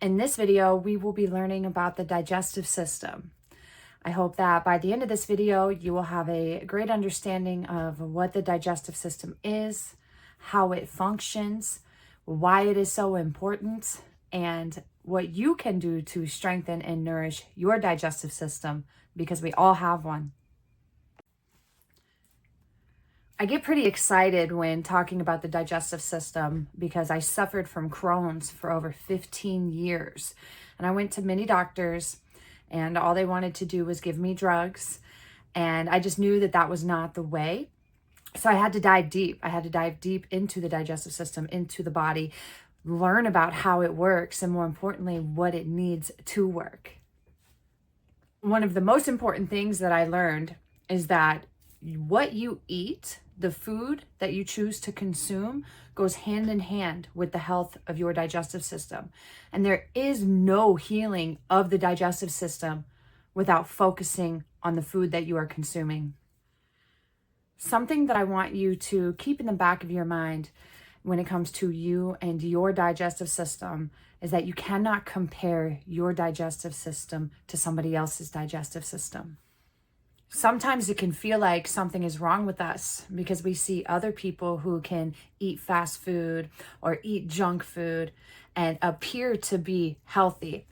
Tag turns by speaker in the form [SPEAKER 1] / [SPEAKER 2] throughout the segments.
[SPEAKER 1] In this video, we will be learning about the digestive system. I hope that by the end of this video, you will have a great understanding of what the digestive system is, how it functions, why it is so important, and what you can do to strengthen and nourish your digestive system, because we all have one. I get pretty excited when talking about the digestive system because I suffered from Crohn's for over 15 years. And I went to many doctors and all they wanted to do was give me drugs. And I just knew that that was not the way. So I had to dive deep. I had to dive deep into the digestive system, into the body, learn about how it works, and more importantly, what it needs to work. One of the most important things that I learned is that what you eat, the food that you choose to consume, goes hand in hand with the health of your digestive system. And there is no healing of the digestive system without focusing on the food that you are consuming. Something that I want you to keep in the back of your mind when it comes to you and your digestive system is that you cannot compare your digestive system to somebody else's digestive system. Sometimes it can feel like something is wrong with us because we see other people who can eat fast food or eat junk food and appear to be healthy.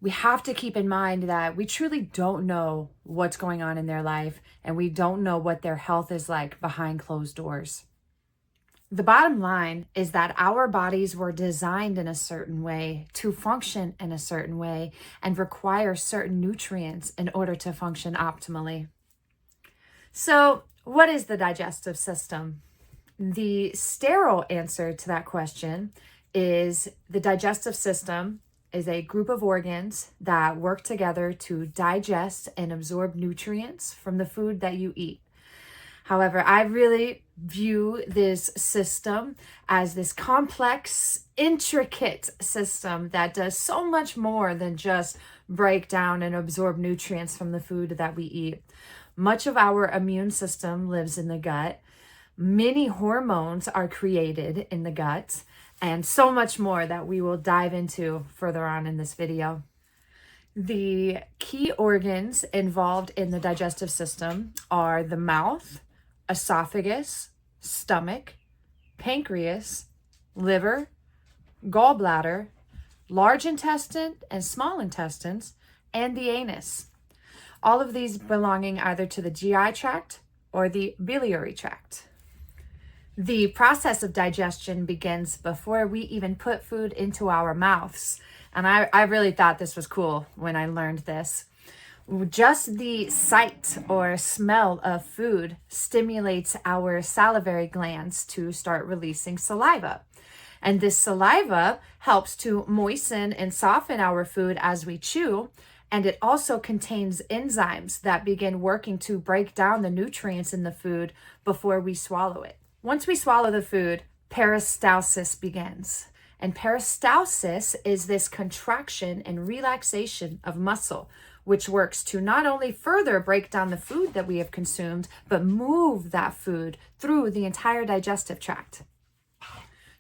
[SPEAKER 1] We have to keep in mind that we truly don't know what's going on in their life, and we don't know what their health is like behind closed doors. The bottom line is that our bodies were designed in a certain way to function in a certain way and require certain nutrients in order to function optimally. So, what is the digestive system? The sterile answer to that question is the digestive system is a group of organs that work together to digest and absorb nutrients from the food that you eat. However, I really view this system as this complex, intricate system that does so much more than just break down and absorb nutrients from the food that we eat. Much of our immune system lives in the gut. Many hormones are created in the gut, and so much more that we will dive into further on in this video. The key organs involved in the digestive system are the mouth, esophagus, stomach, pancreas, liver, gallbladder, large intestine and small intestines, and the anus. All of these belonging either to the GI tract or the biliary tract. The process of digestion begins before we even put food into our mouths. And I really thought this was cool when I learned this. Just the sight or smell of food stimulates our salivary glands to start releasing saliva. And this saliva helps to moisten and soften our food as we chew. And it also contains enzymes that begin working to break down the nutrients in the food before we swallow it. Once we swallow the food, peristalsis begins. And peristalsis is this contraction and relaxation of muscle, which works to not only further break down the food that we have consumed, but move that food through the entire digestive tract.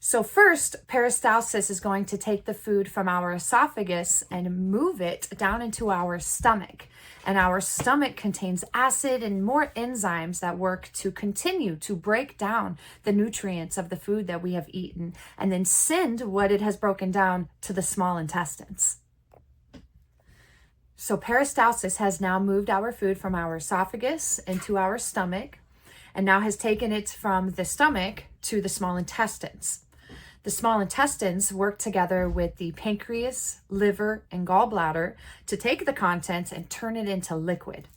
[SPEAKER 1] So first, peristalsis is going to take the food from our esophagus and move it down into our stomach. And our stomach contains acid and more enzymes that work to continue to break down the nutrients of the food that we have eaten and then send what it has broken down to the small intestines. So peristalsis has now moved our food from our esophagus into our stomach and now has taken it from the stomach to the small intestines. The small intestines work together with the pancreas, liver, and gallbladder to take the contents and turn it into liquid.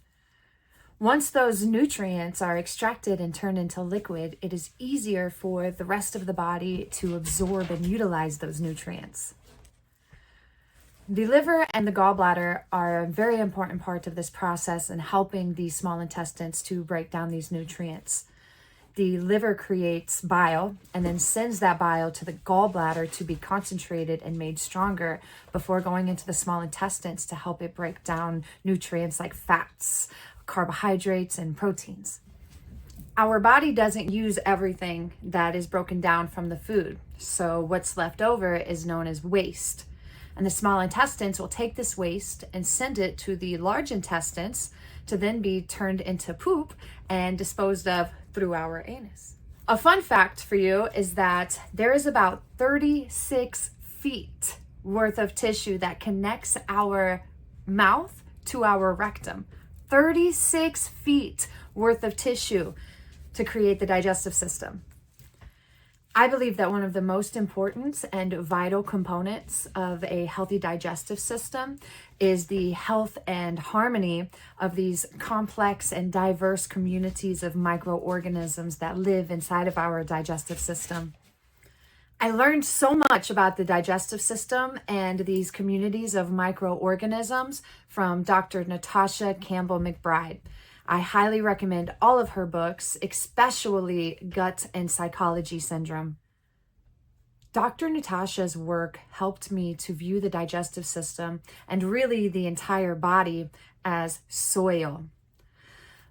[SPEAKER 1] Once those nutrients are extracted and turned into liquid, it is easier for the rest of the body to absorb and utilize those nutrients. The liver and the gallbladder are a very important part of this process in helping the small intestines to break down these nutrients. The liver creates bile and then sends that bile to the gallbladder to be concentrated and made stronger before going into the small intestines to help it break down nutrients like fats, carbohydrates, and proteins. Our body doesn't use everything that is broken down from the food, so what's left over is known as waste. And the small intestines will take this waste and send it to the large intestines to then be turned into poop and disposed of through our anus. A fun fact for you is that there is about 36 feet worth of tissue that connects our mouth to our rectum. 36 feet worth of tissue to create the digestive system. I believe that one of the most important and vital components of a healthy digestive system is the health and harmony of these complex and diverse communities of microorganisms that live inside of our digestive system. I learned so much about the digestive system and these communities of microorganisms from Dr. Natasha Campbell McBride. I highly recommend all of her books, especially Gut and Psychology Syndrome. Dr. Natasha's work helped me to view the digestive system and really the entire body as soil.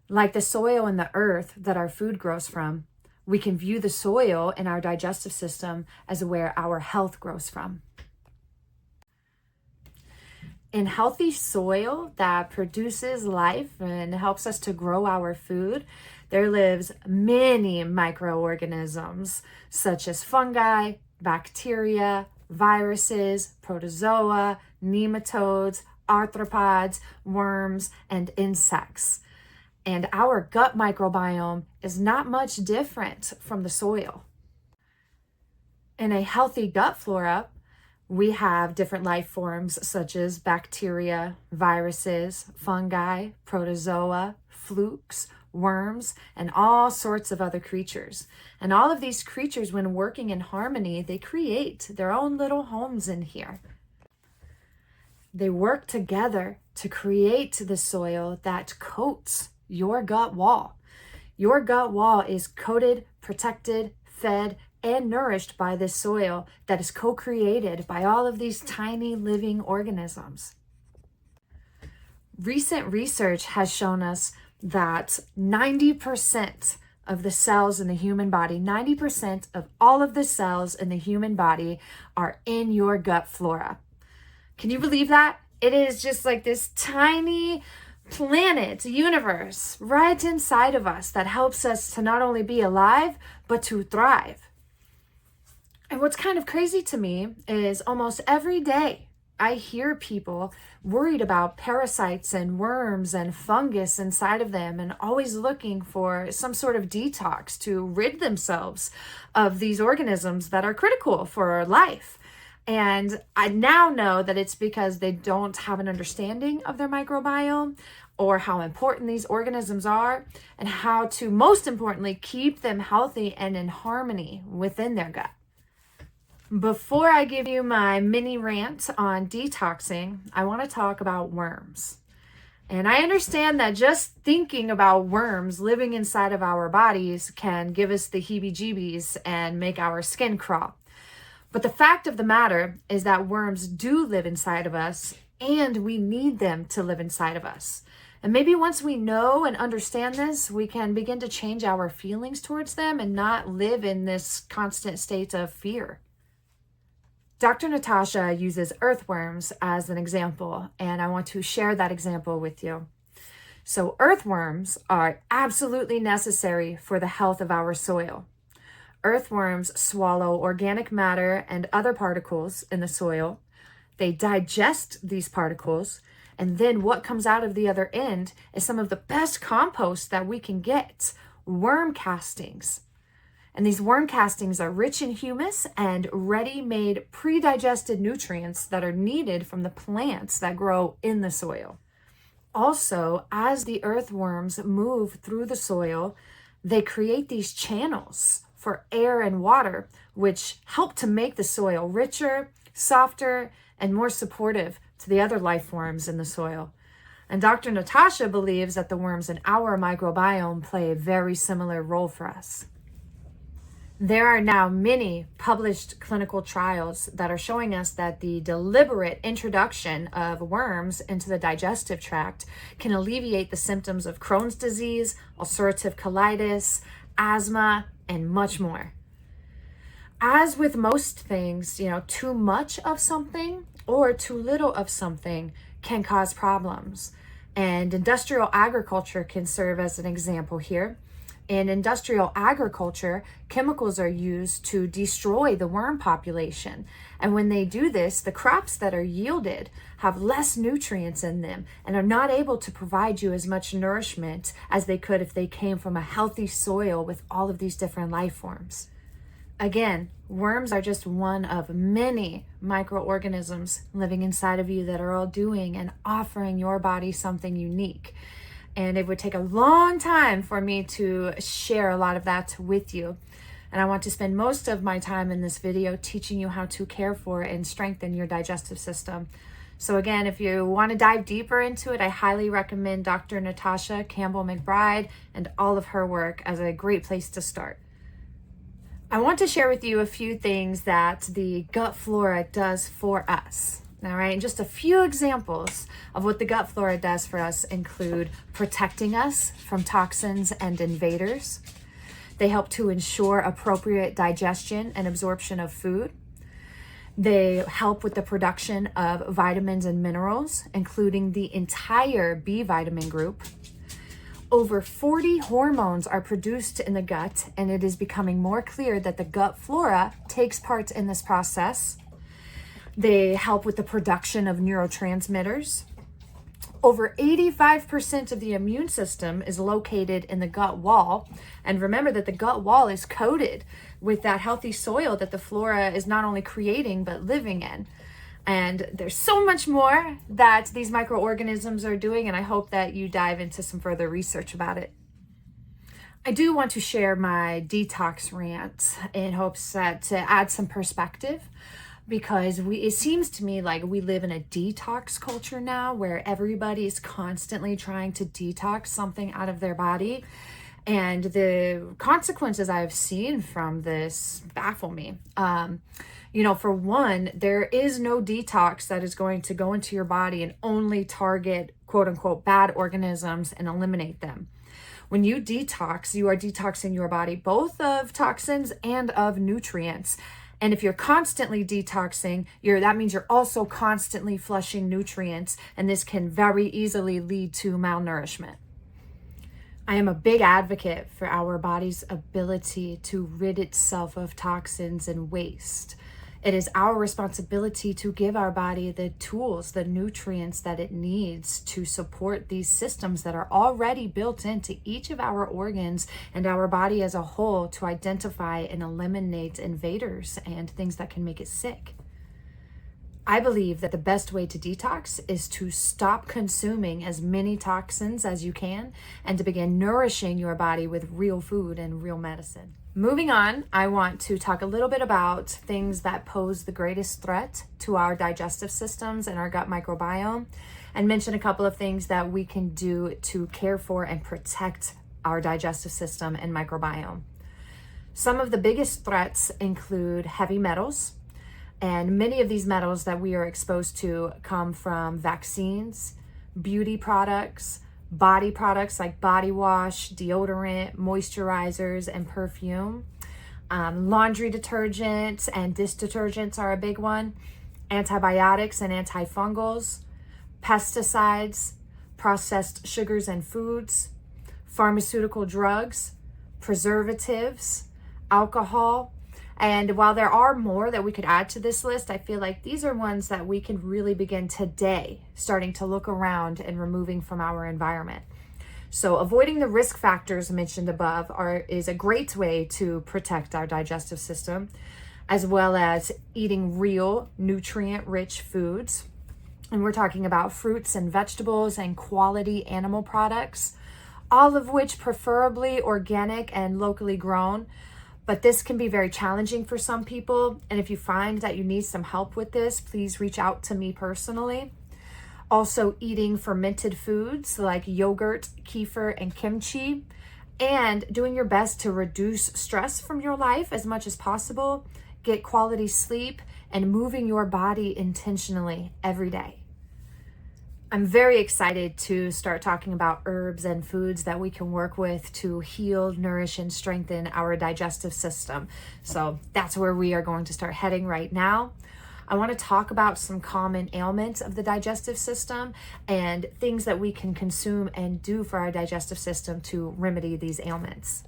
[SPEAKER 1] Like the soil in the earth that our food grows from, we can view the soil in our digestive system as where our health grows from. In healthy soil that produces life and helps us to grow our food, there lives many microorganisms such as fungi, bacteria, viruses, protozoa, nematodes, arthropods, worms, and insects. And our gut microbiome is not much different from the soil. In a healthy gut flora, we have different life forms such as bacteria, viruses, fungi, protozoa, flukes, worms, and all sorts of other creatures. And all of these creatures, when working in harmony, they create their own little homes in here. They work together to create the soil that coats your gut wall. Your gut wall is coated, protected, fed, and nourished by this soil that is co-created by all of these tiny living organisms. Recent research has shown us that 90% of the cells in the human body, 90% of all of the cells in the human body are in your gut flora. Can you believe that? It is just like this tiny planet, universe right inside of us that helps us to not only be alive, but to thrive. And what's kind of crazy to me is almost every day I hear people worried about parasites and worms and fungus inside of them and always looking for some sort of detox to rid themselves of these organisms that are critical for life. And I now know that it's because they don't have an understanding of their microbiome or how important these organisms are and how to, most importantly, keep them healthy and in harmony within their gut. Before I give you my mini rant on detoxing, I want to talk about worms. And I understand that just thinking about worms living inside of our bodies can give us the heebie-jeebies and make our skin crawl. But the fact of the matter is that worms do live inside of us, and we need them to live inside of us. And maybe once we know and understand this, we can begin to change our feelings towards them and not live in this constant state of fear. Dr. Natasha uses earthworms as an example, and I want to share that example with you. So earthworms are absolutely necessary for the health of our soil. Earthworms swallow organic matter and other particles in the soil. They digest these particles, and then what comes out of the other end is some of the best compost that we can get, worm castings. And these worm castings are rich in humus and ready-made pre-digested nutrients that are needed from the plants that grow in the soil. Also, as the earthworms move through the soil, they create these channels for air and water, which help to make the soil richer, softer, and more supportive to the other life forms in the soil. And Dr. Natasha believes that the worms in our microbiome play a very similar role for us. There are now many published clinical trials that are showing us that the deliberate introduction of worms into the digestive tract can alleviate the symptoms of Crohn's disease, ulcerative colitis, asthma, and much more. As with most things, too much of something or too little of something can cause problems. And industrial agriculture can serve as an example here. In industrial agriculture, chemicals are used to destroy the worm population. And when they do this, the crops that are yielded have less nutrients in them and are not able to provide you as much nourishment as they could if they came from a healthy soil with all of these different life forms. Again, worms are just one of many microorganisms living inside of you that are all doing and offering your body something unique. And it would take a long time for me to share a lot of that with you. And I want to spend most of my time in this video teaching you how to care for and strengthen your digestive system. So again, if you want to dive deeper into it, I highly recommend Dr. Natasha Campbell McBride and all of her work as a great place to start. I want to share with you a few things that the gut flora does for us. All right, and just a few examples of what the gut flora does for us include protecting us from toxins and invaders. They help to ensure appropriate digestion and absorption of food. They help with the production of vitamins and minerals, including the entire B vitamin group. Over 40 hormones are produced in the gut, and it is becoming more clear that the gut flora takes part in this process. They help with the production of neurotransmitters. Over 85% of the immune system is located in the gut wall. And remember that the gut wall is coated with that healthy soil that the flora is not only creating, but living in. And there's so much more that these microorganisms are doing, and I hope that you dive into some further research about it. I do want to share my detox rant in hopes that to add some perspective, because it seems to me like we live in a detox culture now where everybody is constantly trying to detox something out of their body. And the consequences I've seen from this baffle me. For one, there is no detox that is going to go into your body and only target quote unquote bad organisms and eliminate them. When you detox, you are detoxing your body both of toxins and of nutrients. And if you're constantly detoxing, that means you're also constantly flushing nutrients, and this can very easily lead to malnourishment. I am a big advocate for our body's ability to rid itself of toxins and waste. It is our responsibility to give our body the tools, the nutrients that it needs to support these systems that are already built into each of our organs and our body as a whole to identify and eliminate invaders and things that can make it sick. I believe that the best way to detox is to stop consuming as many toxins as you can and to begin nourishing your body with real food and real medicine. Moving on, I want to talk a little bit about things that pose the greatest threat to our digestive systems and our gut microbiome, and mention a couple of things that we can do to care for and protect our digestive system and microbiome. Some of the biggest threats include heavy metals, and many of these metals that we are exposed to come from vaccines, beauty products, body products like body wash, deodorant, moisturizers, and perfume. Laundry detergents and dish detergents are a big one. Antibiotics and antifungals, pesticides, processed sugars and foods, pharmaceutical drugs, preservatives, alcohol. And while there are more that we could add to this list, I feel like these are ones that we can really begin today starting to look around and removing from our environment. So avoiding the risk factors mentioned above is a great way to protect our digestive system, as well as eating real nutrient-rich foods. And we're talking about fruits and vegetables and quality animal products, all of which preferably organic and locally grown. But this can be very challenging for some people. And if you find that you need some help with this, please reach out to me personally. Also, eating fermented foods like yogurt, kefir, and kimchi, and doing your best to reduce stress from your life as much as possible, get quality sleep, and moving your body intentionally every day. I'm very excited to start talking about herbs and foods that we can work with to heal, nourish, and strengthen our digestive system. So that's where we are going to start heading right now. I want to talk about some common ailments of the digestive system and things that we can consume and do for our digestive system to remedy these ailments.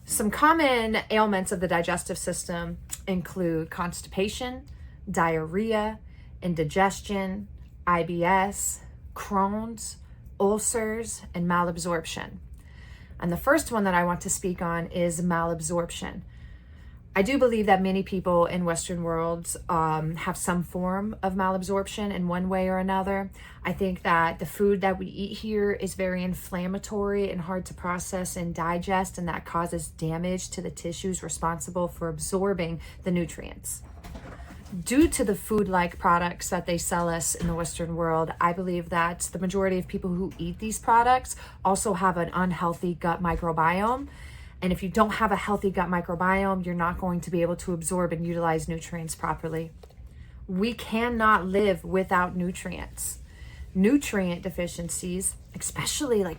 [SPEAKER 1] Some common ailments of the digestive system include constipation, diarrhea, indigestion, IBS, Crohn's, ulcers, and malabsorption. And the first one that I want to speak on is malabsorption. I do believe that many people in Western worlds have some form of malabsorption in one way or another. I think that the food that we eat here is very inflammatory and hard to process and digest, and that causes damage to the tissues responsible for absorbing the nutrients. Due to the food-like products that they sell us in the Western world, I believe that the majority of people who eat these products also have an unhealthy gut microbiome. And if you don't have a healthy gut microbiome, you're not going to be able to absorb and utilize nutrients properly. We cannot live without nutrients. Nutrient deficiencies, especially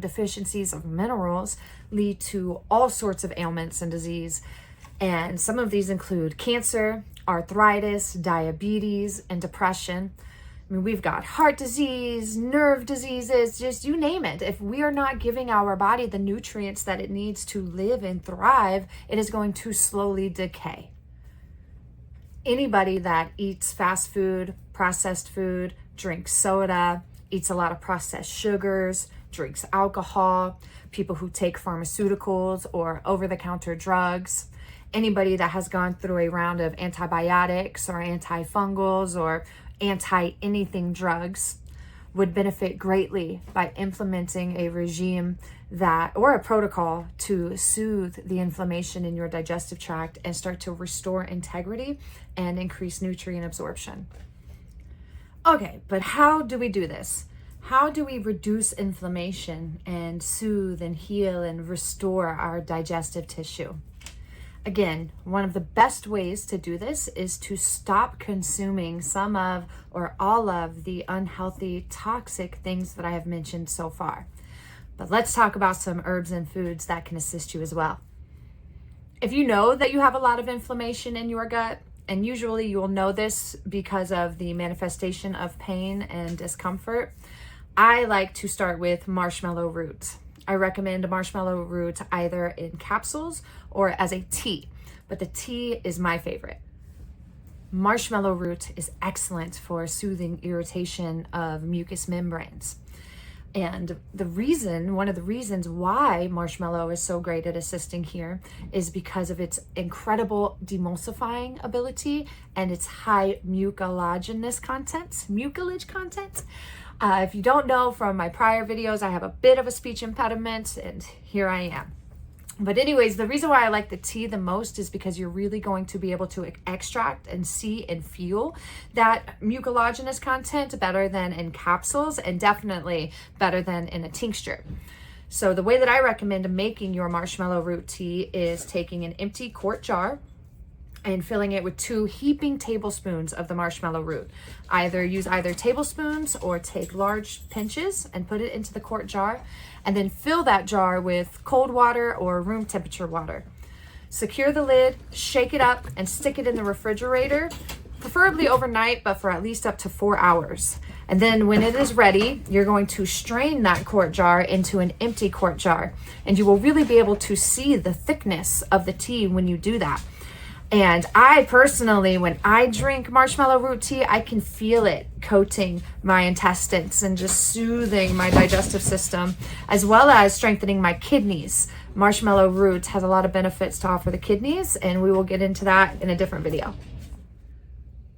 [SPEAKER 1] deficiencies of minerals, lead to all sorts of ailments and disease. And some of these include cancer, arthritis, diabetes, and depression. I mean, we've got heart disease, nerve diseases, just you name it. If we are not giving our body the nutrients that it needs to live and thrive, it is going to slowly decay. Anybody that eats fast food, processed food, drinks soda, eats a lot of processed sugars, drinks alcohol, people who take pharmaceuticals or over-the-counter drugs, anybody that has gone through a round of antibiotics or antifungals or anti-anything drugs would benefit greatly by implementing a regime or a protocol to soothe the inflammation in your digestive tract and start to restore integrity and increase nutrient absorption. Okay, but how do we do this? How do we reduce inflammation and soothe and heal and restore our digestive tissue? Again, one of the best ways to do this is to stop consuming some of or all of the unhealthy, toxic things that I have mentioned so far. But let's talk about some herbs and foods that can assist you as well. If you know that you have a lot of inflammation in your gut, and usually you will know this because of the manifestation of pain and discomfort, I like to start with marshmallow root. I recommend a marshmallow root either in capsules or as a tea, but the tea is my favorite. Marshmallow root is excellent for soothing irritation of mucous membranes. And one of the reasons why marshmallow is so great at assisting here is because of its incredible demulsifying ability and its high mucilage content. If you don't know from my prior videos, I have a bit of a speech impediment, and here I am. But anyways, the reason why I like the tea the most is because you're really going to be able to extract and see and feel that mucilaginous content better than in capsules, and definitely better than in a tincture. So the way that I recommend making your marshmallow root tea is taking an empty quart jar and filling it with 2 heaping tablespoons of the marshmallow root. Use tablespoons or take large pinches and put it into the quart jar, and then fill that jar with cold water or room temperature water. Secure the lid, shake it up, and stick it in the refrigerator, preferably overnight, but for at least up to 4 hours. And then when it is ready, you're going to strain that quart jar into an empty quart jar, and you will really be able to see the thickness of the tea when you do that. And I personally, when I drink marshmallow root tea, I can feel it coating my intestines and just soothing my digestive system, as well as strengthening my kidneys. Marshmallow root has a lot of benefits to offer the kidneys, and we will get into that in a different video.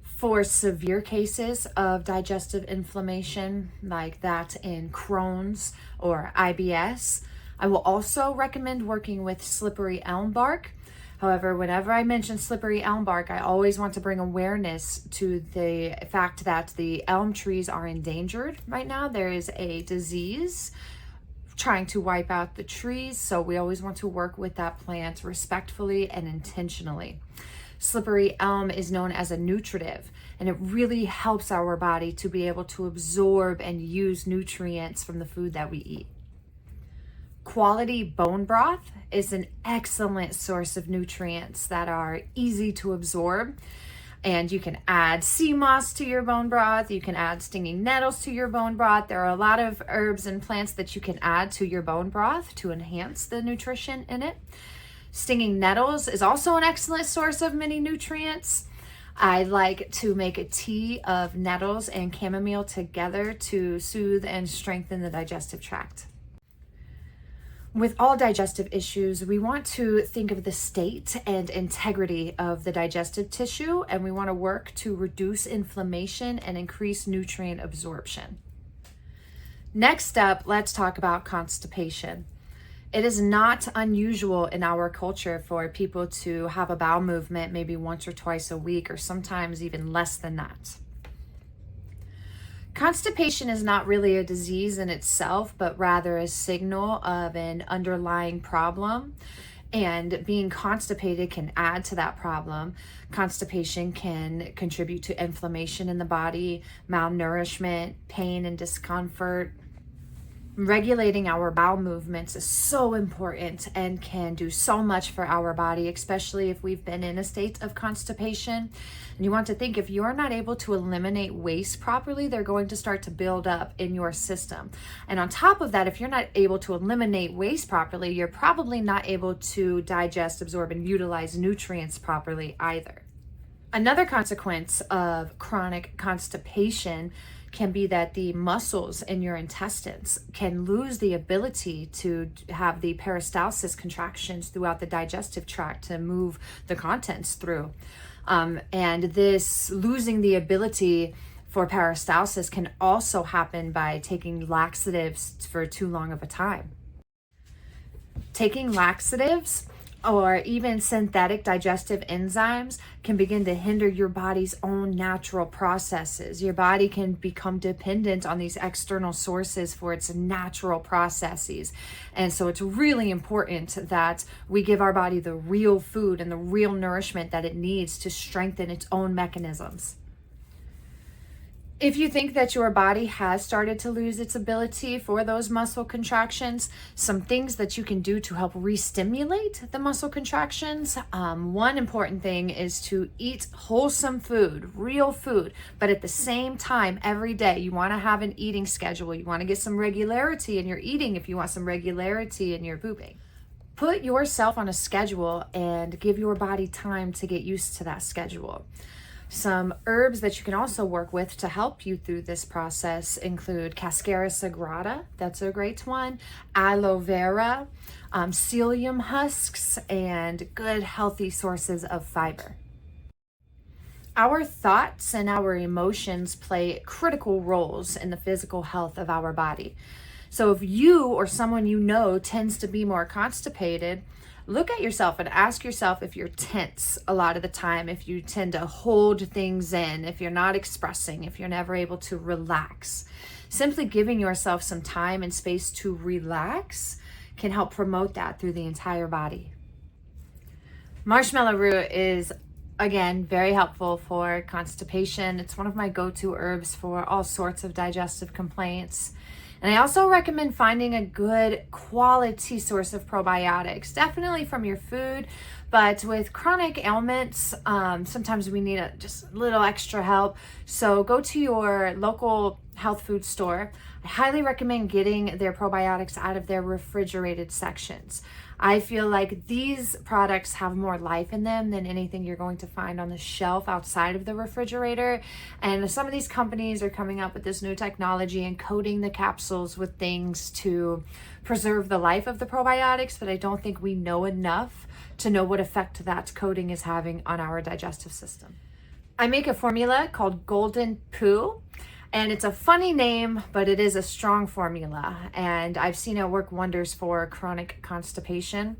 [SPEAKER 1] For severe cases of digestive inflammation, like that in Crohn's or IBS, I will also recommend working with slippery elm bark. However, whenever I mention slippery elm bark, I always want to bring awareness to the fact that the elm trees are endangered right now. There is a disease trying to wipe out the trees, so we always want to work with that plant respectfully and intentionally. Slippery elm is known as a nutritive, and it really helps our body to be able to absorb and use nutrients from the food that we eat. Quality bone broth is an excellent source of nutrients that are easy to absorb. And you can add sea moss to your bone broth. You can add stinging nettles to your bone broth. There are a lot of herbs and plants that you can add to your bone broth to enhance the nutrition in it. Stinging nettles is also an excellent source of many nutrients. I like to make a tea of nettles and chamomile together to soothe and strengthen the digestive tract. With all digestive issues, we want to think of the state and integrity of the digestive tissue, and we want to work to reduce inflammation and increase nutrient absorption. Next up, let's talk about constipation. It is not unusual in our culture for people to have a bowel movement maybe once or twice a week, or sometimes even less than that. Constipation is not really a disease in itself, but rather a signal of an underlying problem. And being constipated can add to that problem. Constipation can contribute to inflammation in the body, malnourishment, pain and discomfort. Regulating our bowel movements is so important and can do so much for our body, especially if we've been in a state of constipation. And you want to think, if you're not able to eliminate waste properly, they're going to start to build up in your system. And on top of that, if you're not able to eliminate waste properly, you're probably not able to digest, absorb, and utilize nutrients properly either. Another consequence of chronic constipation can be that the muscles in your intestines can lose the ability to have the peristalsis contractions throughout the digestive tract to move the contents through. And this losing the ability for peristalsis can also happen by taking laxatives for too long of a time. Taking laxatives or even synthetic digestive enzymes can begin to hinder your body's own natural processes. Your body can become dependent on these external sources for its natural processes. And so it's really important that we give our body the real food and the real nourishment that it needs to strengthen its own mechanisms. If you think that your body has started to lose its ability for those muscle contractions, some things that you can do to help re-stimulate the muscle contractions. One important thing is to eat wholesome food, real food, but at the same time every day. You want to have an eating schedule. You want to get some regularity in your eating if you want some regularity in your pooping. Put yourself on a schedule and give your body time to get used to that schedule. Some herbs that you can also work with to help you through this process include Cascara sagrada, that's a great one, aloe vera, psyllium husks, and good healthy sources of fiber. Our thoughts and our emotions play critical roles in the physical health of our body. So if you or someone you know tends to be more constipated, look at yourself and ask yourself if you're tense a lot of the time, if you tend to hold things in, if you're not expressing, if you're never able to relax. Simply giving yourself some time and space to relax can help promote that through the entire body. Marshmallow root is, again, very helpful for constipation. It's one of my go-to herbs for all sorts of digestive complaints. And I also recommend finding a good quality source of probiotics, definitely from your food, but with chronic ailments, sometimes we need just a little extra help. So go to your local health food store. I highly recommend getting their probiotics out of their refrigerated sections. I feel like these products have more life in them than anything you're going to find on the shelf outside of the refrigerator. And some of these companies are coming up with this new technology and coating the capsules with things to preserve the life of the probiotics, but I don't think we know enough to know what effect that coating is having on our digestive system. I make a formula called Golden Poo. And it's a funny name, but it is a strong formula, and I've seen it work wonders for chronic constipation.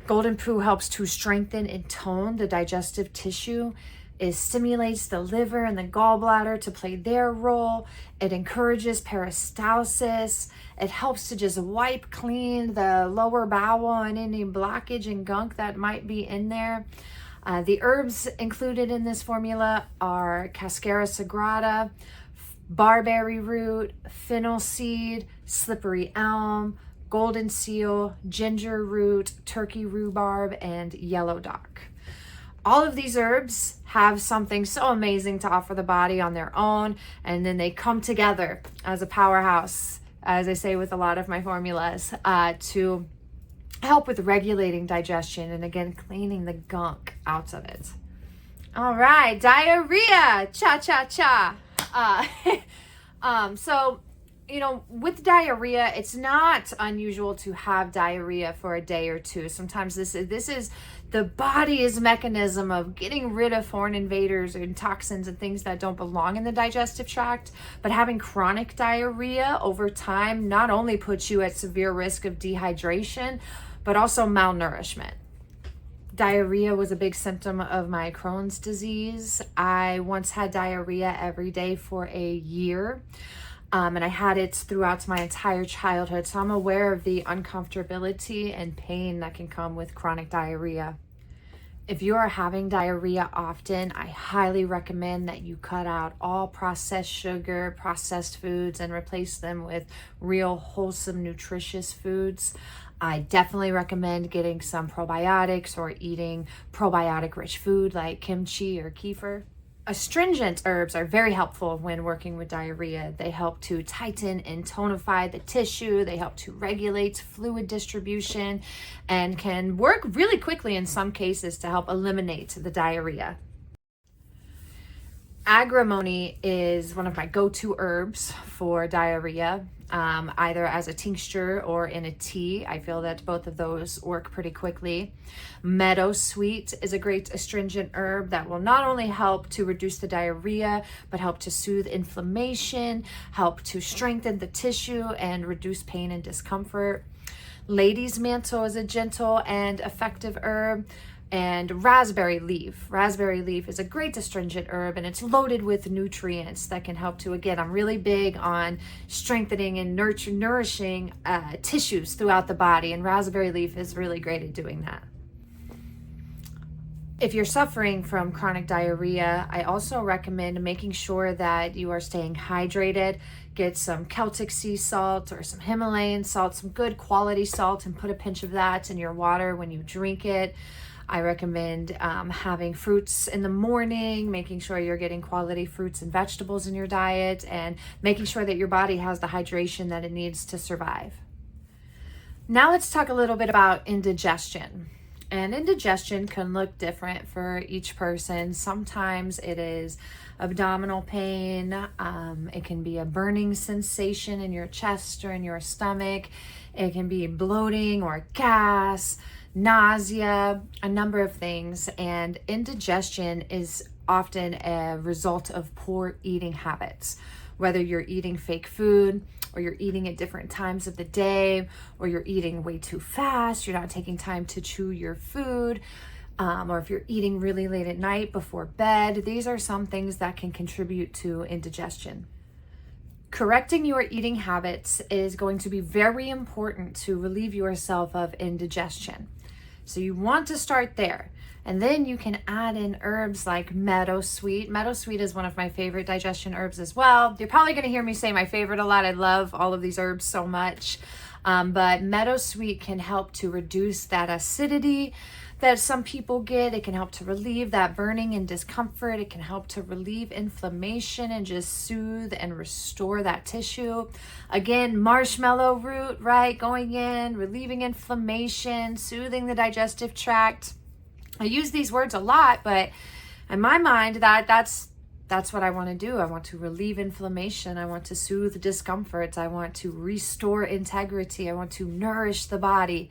[SPEAKER 1] Golden Poo helps to strengthen and tone the digestive tissue. It stimulates the liver and the gallbladder to play their role. It encourages peristalsis. It helps to just wipe clean the lower bowel and any blockage and gunk that might be in there. The herbs included in this formula are Cascara sagrada, barberry root, fennel seed, slippery elm, golden seal, ginger root, turkey rhubarb, and yellow dock. All of these herbs have something so amazing to offer the body on their own, and then they come together as a powerhouse, as I say with a lot of my formulas, to help with regulating digestion and again cleaning the gunk out of it. All right, diarrhea, cha-cha-cha. So, you know, with diarrhea, it's not unusual to have diarrhea for a day or two. Sometimes this is the body's mechanism of getting rid of foreign invaders and toxins and things that don't belong in the digestive tract. But having chronic diarrhea over time not only puts you at severe risk of dehydration, but also malnourishment. Diarrhea was a big symptom of my Crohn's disease. I once had diarrhea every day for a year. And I had it throughout my entire childhood. So I'm aware of the uncomfortability and pain that can come with chronic diarrhea. If you are having diarrhea often, I highly recommend that you cut out all processed sugar, processed foods, and replace them with real wholesome, nutritious foods. I definitely recommend getting some probiotics or eating probiotic-rich food like kimchi or kefir. Astringent herbs are very helpful when working with diarrhea. They help to tighten and tonify the tissue. They help to regulate fluid distribution and can work really quickly in some cases to help eliminate the diarrhea. Agrimony is one of my go-to herbs for diarrhea, either as a tincture or in a tea. I feel that both of those work pretty quickly. Meadowsweet is a great astringent herb that will not only help to reduce the diarrhea, but help to soothe inflammation, help to strengthen the tissue, and reduce pain and discomfort. Lady's mantle is a gentle and effective herb. And raspberry leaf. Raspberry leaf is a great astringent herb, and it's loaded with nutrients that can help to, again, I'm really big on strengthening and nourishing tissues throughout the body, and raspberry leaf is really great at doing that. If you're suffering from chronic diarrhea, I also recommend making sure that you are staying hydrated. Get some Celtic sea salt or some Himalayan salt, some good quality salt, and put a pinch of that in your water when you drink it. I recommend having fruits in the morning, making sure you're getting quality fruits and vegetables in your diet, and making sure that your body has the hydration that it needs to survive. Now let's talk a little bit about indigestion. And indigestion can look different for each person. Sometimes it is abdominal pain. It can be a burning sensation in your chest or in your stomach. It can be bloating or gas, nausea, a number of things. And indigestion is often a result of poor eating habits. Whether you're eating fake food, or you're eating at different times of the day, or you're eating way too fast, you're not taking time to chew your food, or if you're eating really late at night before bed, these are some things that can contribute to indigestion. Correcting your eating habits is going to be very important to relieve yourself of indigestion. So you want to start there. And then you can add in herbs like meadowsweet. Meadowsweet is one of my favorite digestion herbs as well. You're probably going to hear me say my favorite a lot. I love all of these herbs so much. But meadowsweet can help to reduce that acidity that some people get. It can help to relieve that burning and discomfort. It can help to relieve inflammation and just soothe and restore that tissue. Again, marshmallow root, right? Going in, relieving inflammation, soothing the digestive tract. I use these words a lot, but in my mind, that's what I want to do. I want to relieve inflammation. I want to soothe discomfort. I want to restore integrity. I want to nourish the body.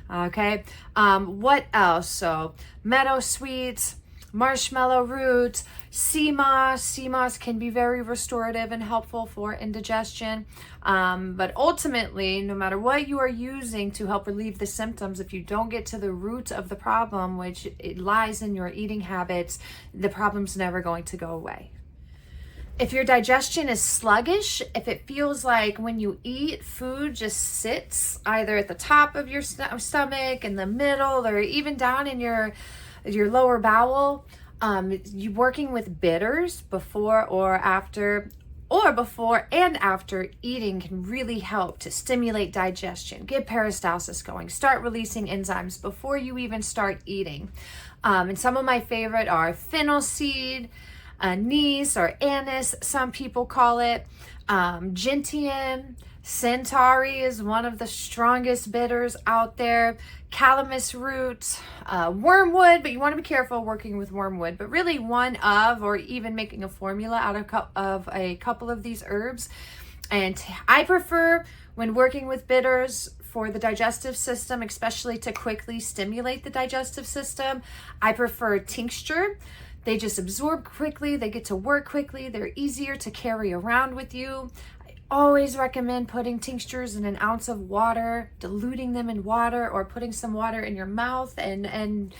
[SPEAKER 1] Okay. What else? So meadowsweet, marshmallow root, sea moss. Sea moss can be very restorative and helpful for indigestion. But ultimately, no matter what you are using to help relieve the symptoms, if you don't get to the root of the problem, which it lies in your eating habits, the problem's never going to go away. If your digestion is sluggish, if it feels like when you eat, food just sits either at the top of your stomach, in the middle, or even down in your lower bowel, you working with bitters before and after eating can really help to stimulate digestion, get peristalsis going, start releasing enzymes before you even start eating. And some of my favorite are fennel seed, anise or anise, some people call it, gentian. Centauri is one of the strongest bitters out there. Calamus root, wormwood, but you want to be careful working with wormwood, but really one of, or even making a formula out of a couple of these herbs. And I prefer, when working with bitters for the digestive system, especially to quickly stimulate the digestive system, I prefer tincture. They just absorb quickly, they get to work quickly, they're easier to carry around with you. Always recommend putting tinctures in an ounce of water, diluting them in water, or putting some water in your mouth and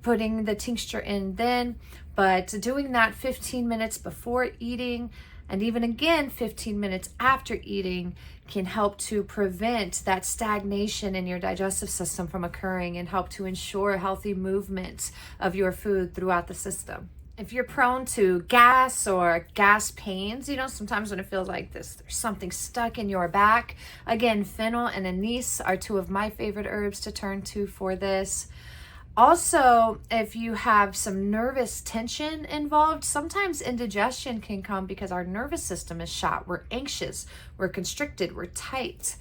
[SPEAKER 1] putting the tincture in then. But doing that 15 minutes before eating, and even again 15 minutes after eating, can help to prevent that stagnation in your digestive system from occurring and help to ensure healthy movement of your food throughout the system. If you're prone to gas or gas pains, sometimes when it feels like there's something stuck in your back, again, fennel and anise are two of my favorite herbs to turn to for this. Also, if you have some nervous tension involved, sometimes indigestion can come because our nervous system is shot. We're anxious, we're constricted, we're tight.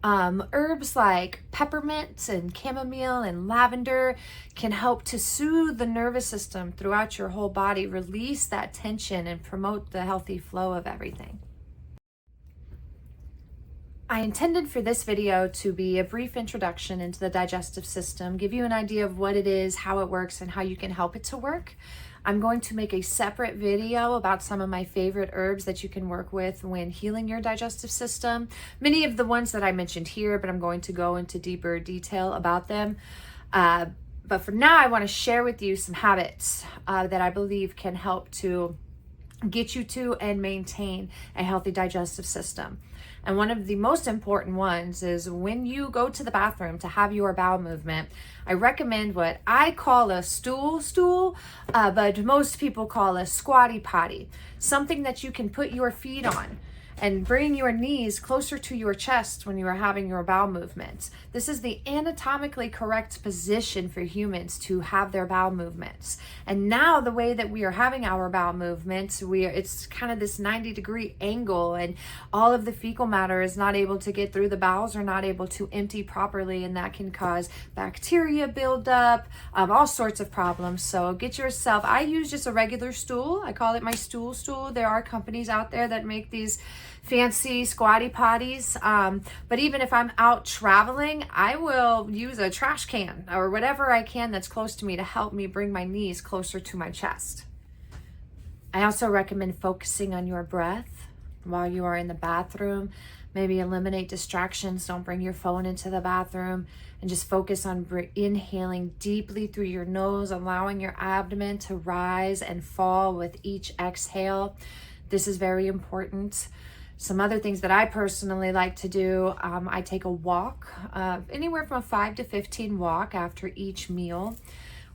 [SPEAKER 1] Herbs like peppermint and chamomile and lavender can help to soothe the nervous system throughout your whole body, release that tension, and promote the healthy flow of everything. I intended for this video to be a brief introduction into the digestive system, give you an idea of what it is, how it works, and how you can help it to work. I'm going to make a separate video about some of my favorite herbs that you can work with when healing your digestive system. Many of the ones that I mentioned here, but I'm going to go into deeper detail about them. But for now, I want to share with you some habits that I believe can help to get you to and maintain a healthy digestive system. And one of the most important ones is when you go to the bathroom to have your bowel movement, I recommend what I call a stool, but most people call a squatty potty, something that you can put your feet on and bring your knees closer to your chest when you are having your bowel movements. This is the anatomically correct position for humans to have their bowel movements. And now the way that we are having our bowel movements, it's kind of this 90-degree angle, and all of the fecal matter is not able to get through the bowels, or not able to empty properly, and that can cause bacteria buildup, all sorts of problems. So get yourself, I use just a regular stool. I call it my stool. There are companies out there that make these fancy squatty potties, but even if I'm out traveling, I will use a trash can or whatever I can that's close to me to help me bring my knees closer to my chest. I also recommend focusing on your breath while you are in the bathroom. Maybe eliminate distractions. Don't bring your phone into the bathroom, and just focus on inhaling deeply through your nose, allowing your abdomen to rise and fall with each exhale. This is very important. Some other things that I personally like to do, I take a walk, anywhere from a 5 to 15 walk after each meal.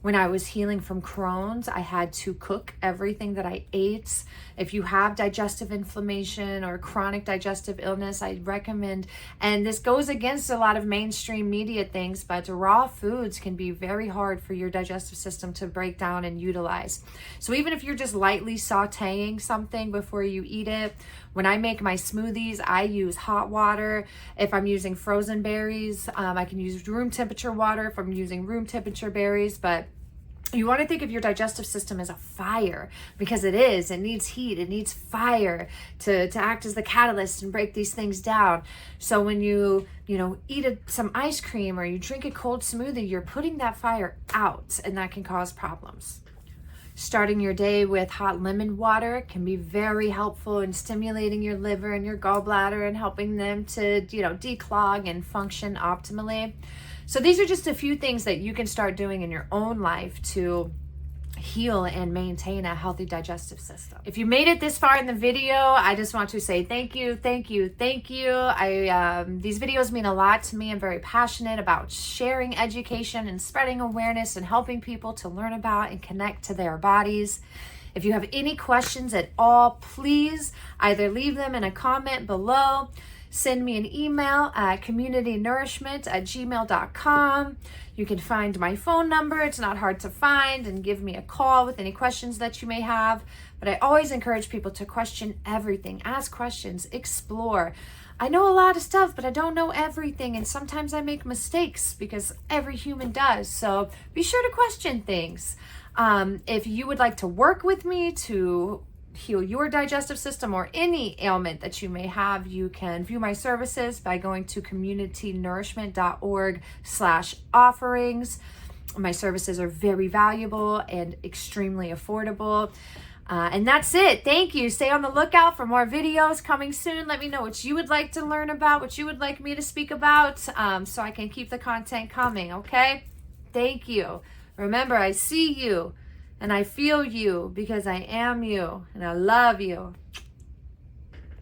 [SPEAKER 1] When I was healing from Crohn's, I had to cook everything that I ate. If you have digestive inflammation or chronic digestive illness, I recommend, and this goes against a lot of mainstream media things, but raw foods can be very hard for your digestive system to break down and utilize. So even if you're just lightly sauteing something before you eat it, when I make my smoothies, I use hot water. If I'm using frozen berries, I can use room temperature water if I'm using room temperature berries. But you want to think of your digestive system as a fire, because it is. It needs heat. It needs fire to act as the catalyst and break these things down. So when you eat some ice cream or you drink a cold smoothie, you're putting that fire out, and that can cause problems. Starting your day with hot lemon water can be very helpful in stimulating your liver and your gallbladder and helping them to, declog and function optimally. So these are just a few things that you can start doing in your own life to heal and maintain a healthy digestive system. If you made it this far in the video, I just want to say thank you. These videos mean a lot to me. I'm very passionate about sharing education and spreading awareness and helping people to learn about and connect to their bodies. If you have any questions at all, please either leave them in a comment below, send me an email at communitynourishment@gmail.com. You can find my phone number. It's not hard to find, and give me a call with any questions that you may have. But I always encourage people to question everything. Ask questions, explore. I know a lot of stuff, but I don't know everything. And sometimes I make mistakes because every human does. So be sure to question things. If you would like to work with me to heal your digestive system or any ailment that you may have, you can view my services by going to communitynourishment.org/offerings. My services are very valuable and extremely affordable. And that's it. Thank you. Stay on the lookout for more videos coming soon. Let me know what you would like to learn about, what you would like me to speak about, so I can keep the content coming, okay? Thank you. Remember, I see you and I feel you because I am you and I love you.